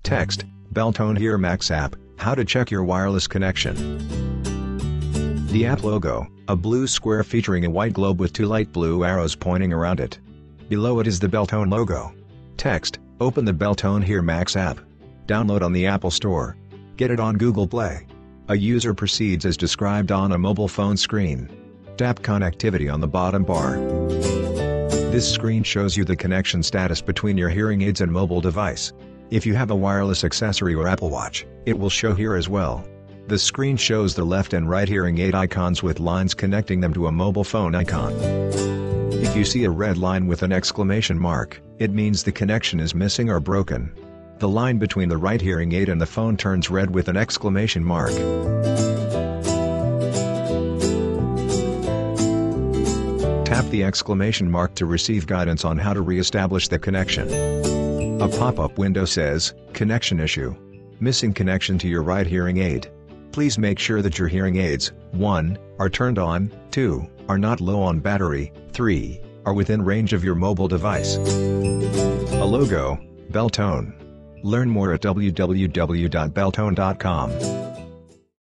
Text, Beltone Here Max app, how to check your wireless connection. The app logo, a blue square featuring a white globe with two light blue arrows pointing around it. Below it is the Beltone logo. Text, open the Beltone Here Max app. Download on the Apple Store. Get it on Google Play. A user proceeds as described on a mobile phone screen. Tap connectivity on the bottom bar. This screen shows you the connection status between your hearing aids and mobile device. If you have a wireless accessory or Apple Watch, it will show here as well. The screen shows the left and right hearing aid icons with lines connecting them to a mobile phone icon. If you see a red line with an exclamation mark, it means the connection is missing or broken. The line between the right hearing aid and the phone turns red with an exclamation mark. Tap the exclamation mark to receive guidance on how to re-establish the connection. A pop-up window says, "Connection issue. Missing connection to your right hearing aid. Please make sure that your hearing aids, 1, are turned on, 2, are not low on battery, 3, are within range of your mobile device." A logo, Beltone. Learn more at www.beltone.com.